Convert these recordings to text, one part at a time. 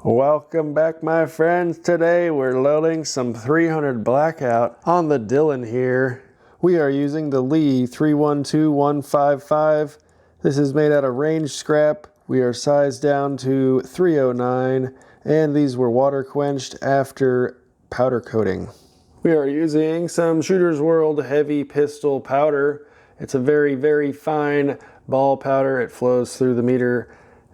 Welcome back, my friends. Today we're loading some 300 Blackout on the Dylan here. We are using the Lee 312155. This is made out of range scrap. We are sized down to 309, and these were water quenched after powder coating. We are using some Shooter's World heavy pistol powder. It's a very fine ball powder. It flows through the meter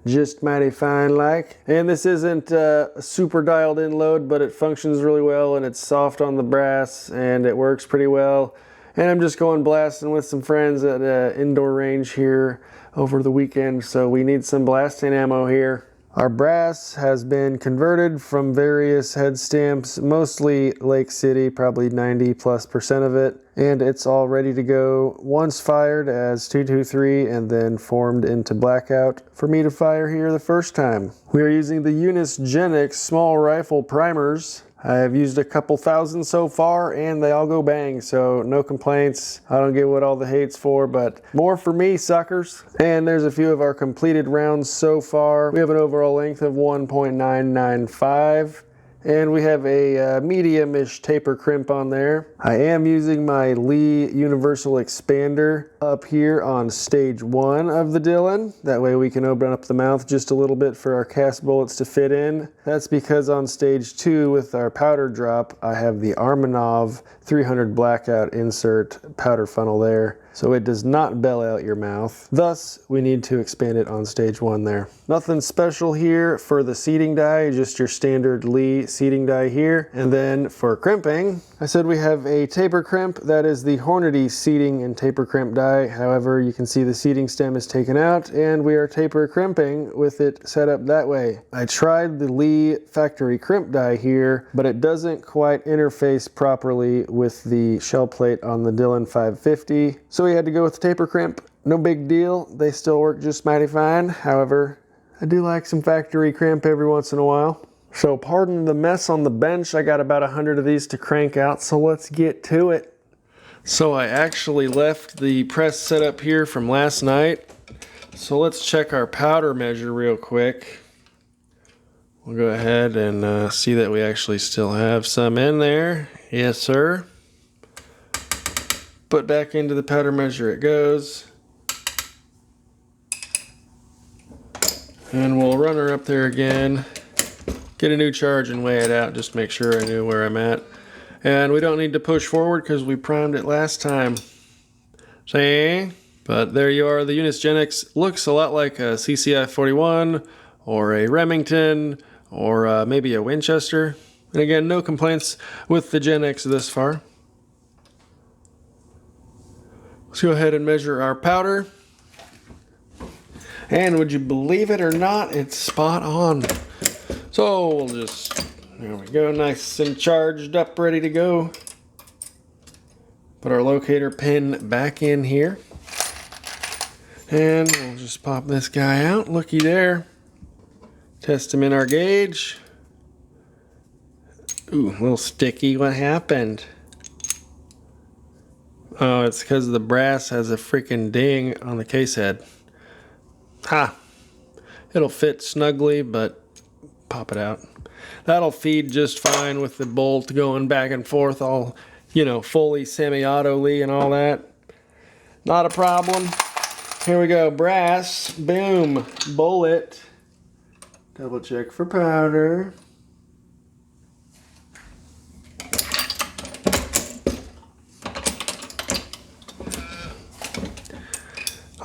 just mighty fine like. And this isn't a super dialed in load, but it functions really well, and it's soft on the brass and it works pretty well. And I'm just going blasting with some friends at indoor range here over the weekend, so we need some blasting ammo here. Our brass has been converted from various head stamps, mostly Lake City, probably 90+% of it, and it's all ready to go once fired as 223 and then formed into Blackout for me to fire here the first time. We are using the Finalizing small rifle primers. I have used a couple thousand so far, and they all go bang, so no complaints. I don't get what all the hate's for, but more for me, suckers. And there's a few of our completed rounds so far. We have an overall length of 1.995, and we have a medium-ish taper crimp on there. I am using my Lee Universal Expander up here on stage 1 of the Dylan. That way we can open up the mouth just a little bit for our cast bullets to fit in. That's because on stage 2 with our powder drop, I have the Armanov 300 Blackout insert powder funnel there, so it does not bellow out your mouth. Thus, we need to expand it on stage 1 there. Nothing special here for the seating die, just your standard Lee seating die here. And then for crimping, I said we have a taper crimp. That is the Hornady seating and taper crimp die. However, you can see the seating stem is taken out, and we are taper crimping with it set up that way. I tried the Lee factory crimp die here, but it doesn't quite interface properly with the shell plate on the Dylan 550. So we had to go with the taper crimp. No big deal. They still work just mighty fine. However, I do like some factory crimp every once in a while. So pardon the mess on the bench. I got about 100 of these to crank out, so let's get to it. So I actually left the press set up here from last night. So let's check our powder measure real quick. We'll go ahead and see that we actually still have some in there. Yes, sir. Put back into the powder measure it goes. And we'll run her up there again. Get a new charge and weigh it out, just to make sure I knew where I'm at. And we don't need to push forward because we primed it last time. See? But there you are. The Finalizing looks a lot like a CCI 41 or a Remington or maybe a Winchester. And again, no complaints with the Gen X this far. Let's go ahead and measure our powder. And would you believe it or not, it's spot on. So we'll just, there we go, nice and charged up, ready to go. Put our locator pin back in here. And we'll just pop this guy out, looky there. Test him in our gauge. Ooh, a little sticky, what happened? Oh, it's because the brass has a freaking ding on the case head. Ha! It'll fit snugly, but pop it out. That'll feed just fine with the bolt going back and forth, all, you know, fully semi-auto-ly and all that. Not a problem. Here we go, brass, boom, bullet. Double check for powder.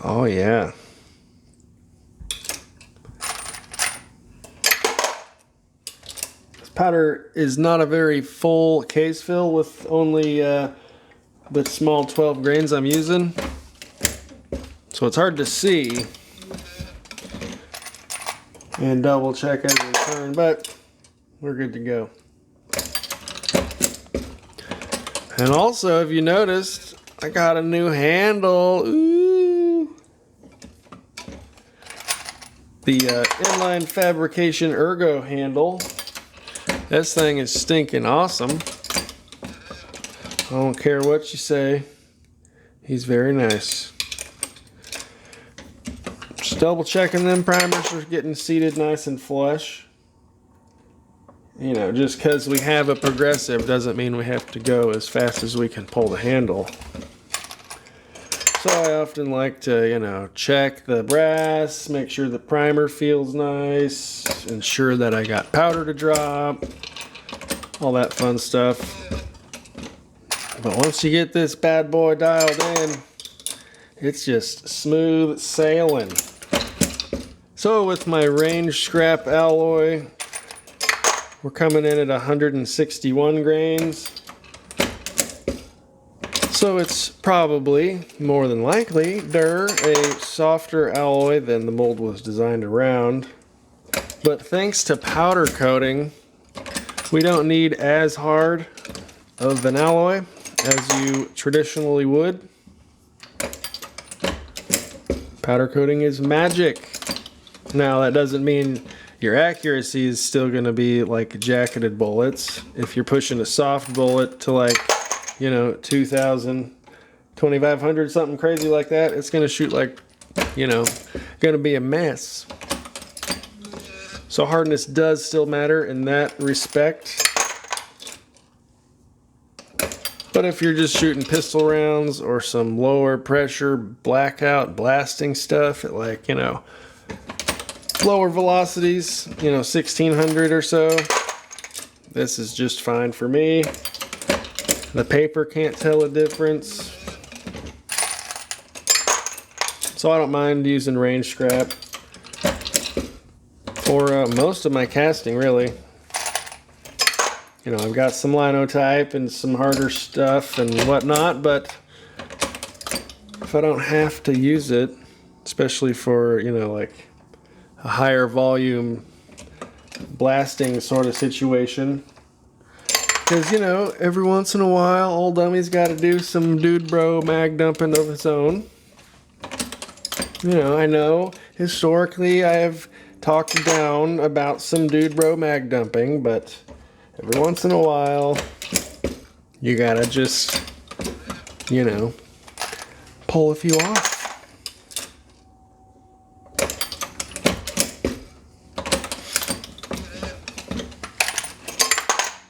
Oh yeah. Powder is not a very full case fill with only the small 12 grains I'm using, so it's hard to see and double check as we turn, but we're good to go. And also, if you noticed, I got a new handle. Ooh. The inline fabrication ergo handle. This thing is stinking awesome. I don't care what you say. He's very nice. Just double checking them primers are getting seated nice and flush. You know, just because we have a progressive doesn't mean we have to go as fast as we can pull the handle. So I often like to, you know, check the brass, make sure the primer feels nice, ensure that I got powder to drop, all that fun stuff. But once you get this bad boy dialed in, it's just smooth sailing. So with my range scrap alloy, we're coming in at 161 grains. So it's probably, more than likely, a softer alloy than the mold was designed around. But thanks to powder coating, we don't need as hard of an alloy as you traditionally would. Powder coating is magic. Now that doesn't mean your accuracy is still going to be like jacketed bullets. If you're pushing a soft bullet to like, you know, 2,000, 2,500, something crazy like that, it's going to shoot like, you know, going to be a mess. So hardness does still matter in that respect. But if you're just shooting pistol rounds or some lower pressure blackout blasting stuff at like, you know, lower velocities, you know, 1,600 or so, this is just fine for me. The paper can't tell a difference. So I don't mind using range scrap for most of my casting, really. You know, I've got some linotype and some harder stuff and whatnot, but if I don't have to use it, especially for, you know, like a higher volume blasting sort of situation, because, you know, every once in a while, old dummy's got to do some dude bro mag dumping of his own. You know historically I have talked down about some dude bro mag dumping, but every once in a while, you gotta just, you know, pull a few off.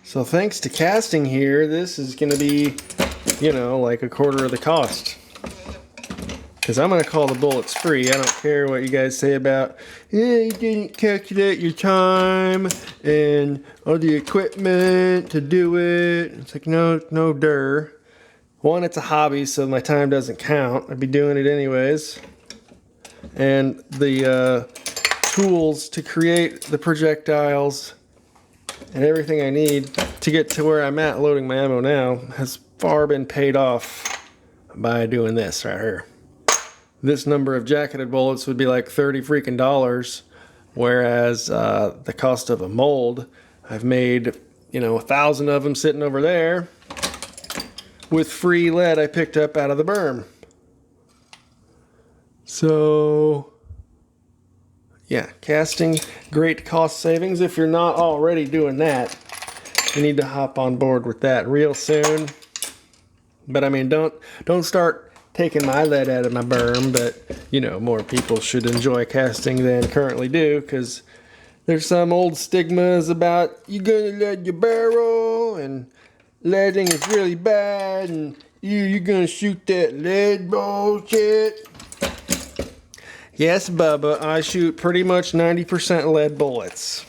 So thanks to casting here, this is going to be, you know, like a quarter of the cost. Because I'm going to call the bullets free. I don't care what you guys say about, yeah, you didn't calculate your time and all the equipment to do it. It's like, no, der. One, it's a hobby, so my time doesn't count. I'd be doing it anyways. And the tools to create the projectiles and everything I need to get to where I'm at loading my ammo now has far been paid off by doing this right here. This number of jacketed bullets would be like $30 freaking, whereas the cost of a mold, I've made, you know, 1,000 of them sitting over there with free lead I picked up out of the berm. So yeah, casting, great cost savings. If you're not already doing that, you need to hop on board with that real soon. But I mean, don't start taking my lead out of my berm, but you know, more people should enjoy casting than currently do, because there's some old stigmas about you gonna lead your barrel and leading is really bad and you're gonna shoot that lead bullshit. Yes, Bubba, I shoot pretty much 90% lead bullets.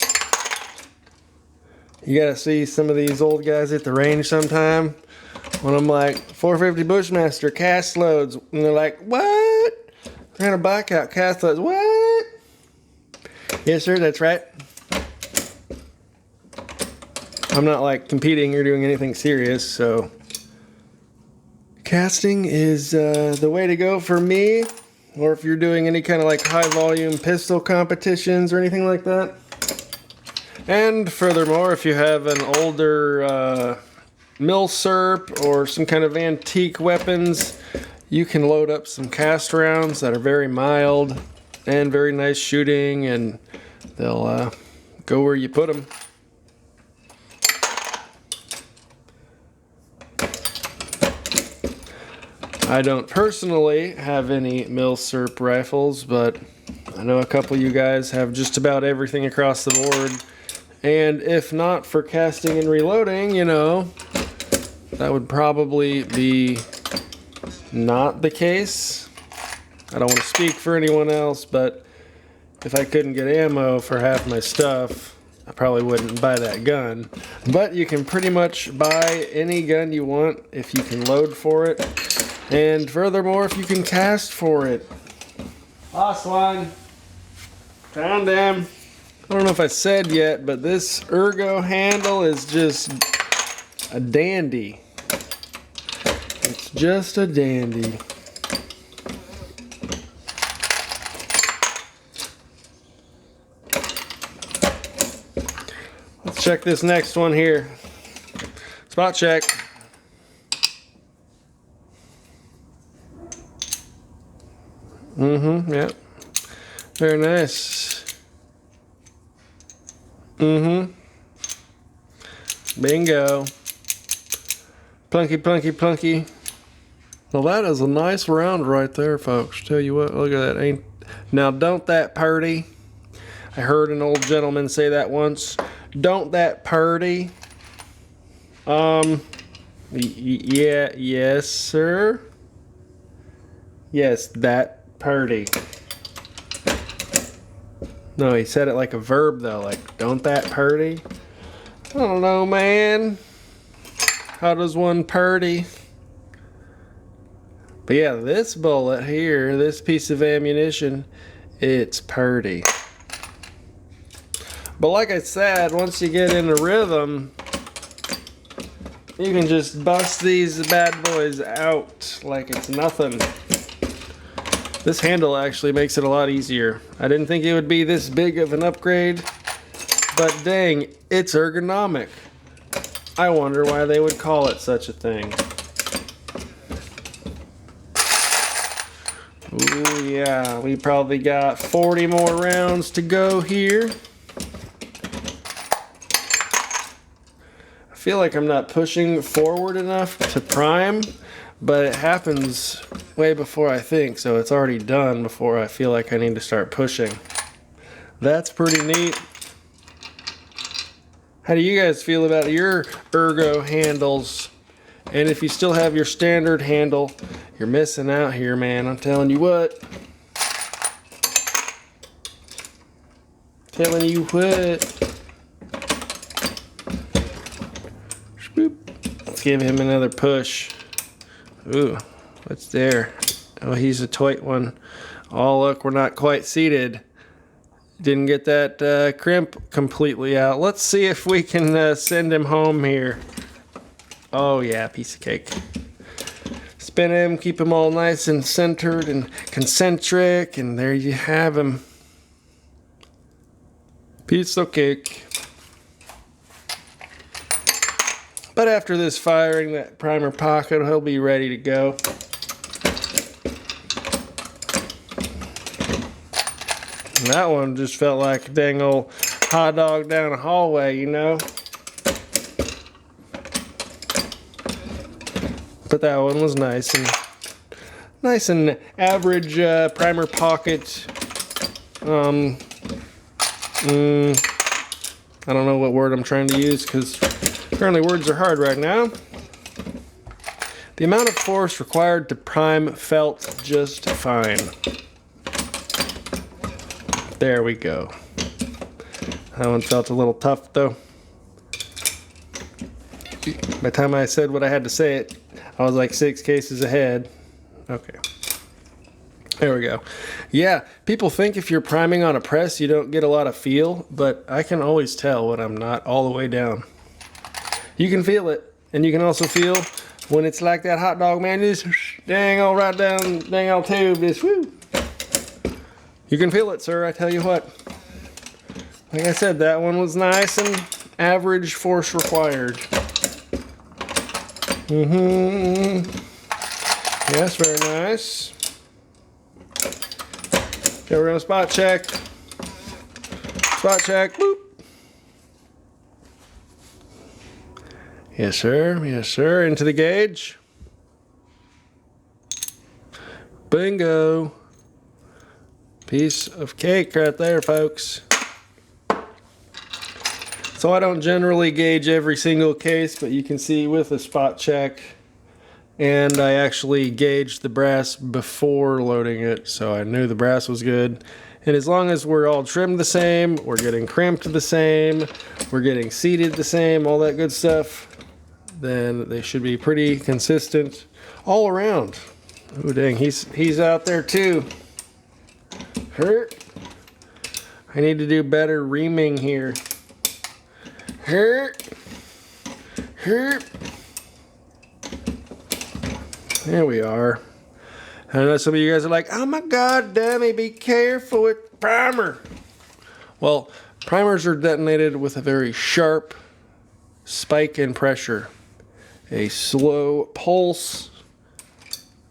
You gotta see some of these old guys at the range sometime when I'm like, 450 Bushmaster cast loads, and they're like, what? We're gonna Blackout cast loads, what? Yes, sir, that's right. I'm not like competing or doing anything serious, so casting is the way to go for me. Or if you're doing any kind of like high volume pistol competitions or anything like that. And furthermore, if you have an older milsurp or some kind of antique weapons, you can load up some cast rounds that are very mild and very nice shooting, and they'll go where you put them. I don't personally have any milsurp rifles, but I know a couple of you guys have just about everything across the board, And if not for casting and reloading, you know, that would probably be not the case. I don't want to speak for anyone else, but if I couldn't get ammo for half my stuff, I probably wouldn't buy that gun. But you can pretty much buy any gun you want if you can load for it. And furthermore, if you can cast for it. Last one. Found him. I don't know if I said yet, but this ergo handle is just a dandy. It's just a dandy. Let's check this next one here. Spot check. Yep. Very nice. Bingo. Plunky, plunky, plunky. Well, that is a nice round right there, folks. Tell you what, look at that. Now, don't that purdy. I heard an old gentleman say that once. Don't that purdy. Yeah, yes, sir. Yes, that purdy. No, he said it like a verb, though. Like, don't that purdy? I don't know, man. How does one purdy? But yeah, this bullet here, this piece of ammunition, it's purdy. But like I said, once you get in a rhythm, you can just bust these bad boys out like it's nothing. This handle actually makes it a lot easier. I didn't think it would be this big of an upgrade, but dang, it's ergonomic. I wonder why they would call it such a thing. Ooh, yeah, we probably got 40 more rounds to go here. I feel like I'm not pushing forward enough to prime, but it happens way before I think, so it's already done before I feel like I need to start pushing. That's pretty neat. How do you guys feel about your ergo handles? And if you still have your standard handle, you're missing out here, man. I'm telling you what. Telling you what. Swoop. Let's give him another push. Ooh, what's there? Oh, he's a tight one. Oh, look, we're not quite seated. Didn't get that crimp completely out. Let's see if we can send him home here. Oh yeah, piece of cake. Spin him, keep him all nice and centered and concentric, and there you have him. Piece of cake. But after this firing, that primer pocket, he'll be ready to go. And that one just felt like a dang old hot dog down a hallway, you know? But that one was nice and average primer pocket. I don't know what word I'm trying to use because apparently words are hard right now. The amount of force required to prime felt just fine. There we go. That one felt a little tough though. By the time I said what I had to say it, I was like 6 cases ahead. Okay. There we go. Yeah, people think if you're priming on a press, you don't get a lot of feel, but I can always tell when I'm not all the way down. You can feel it, and you can also feel when it's like that hot dog, man, just dang all right down, dang all tube, just whoo. You can feel it, sir, I tell you what. Like I said, that one was nice and average force required. Yes, very nice. Okay, we're gonna spot check. Spot check. Boop. Yes, sir. Yes, sir. Into the gauge. Bingo. Piece of cake right there, folks. So I don't generally gauge every single case, but you can see with a spot check, and I actually gauged the brass before loading it, so I knew the brass was good. And as long as we're all trimmed the same, we're getting crimped the same, we're getting seated the same, all that good stuff, then they should be pretty consistent all around. Oh dang, he's out there too. Hurt. I need to do better reaming here. Hurt. Hurt. There we are. I know some of you guys are like, oh my God, Danny, be careful with primer. Well, primers are detonated with a very sharp spike in pressure. A slow pulse,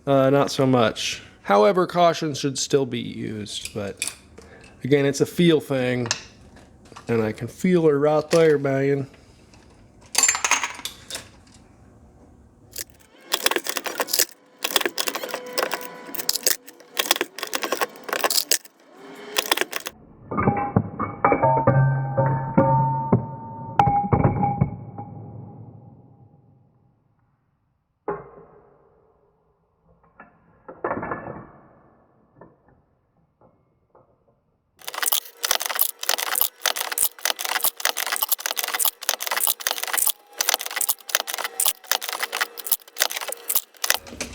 not so much. However, caution should still be used, but again, it's a feel thing, and I can feel her right there, man.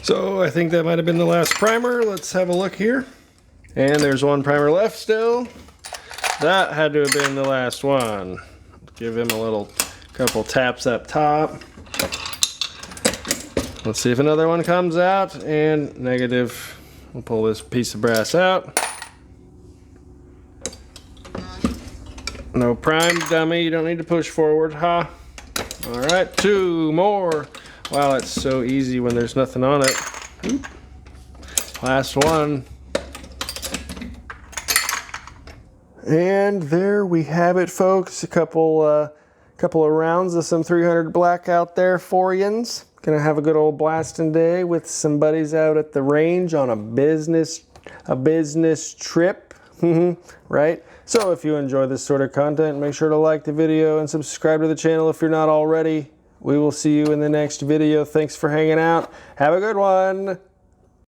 So I think that might have been the last primer. Let's have a look here. And there's one primer left still. That had to have been the last one. Give him a couple taps up top. Let's see if another one comes out, and negative. We'll pull this piece of brass out. No prime, dummy, you don't need to push forward, huh? All right, 2 more. Wow, it's so easy when there's nothing on it. Oop. Last one. And there we have it, folks. A couple of rounds of some 300 Blackout there for yins. Gonna have a good old blasting day with some buddies out at the range on a business trip, right? So if you enjoy this sort of content, make sure to like the video and subscribe to the channel if you're not already. We will see you in the next video. Thanks for hanging out. Have a good one.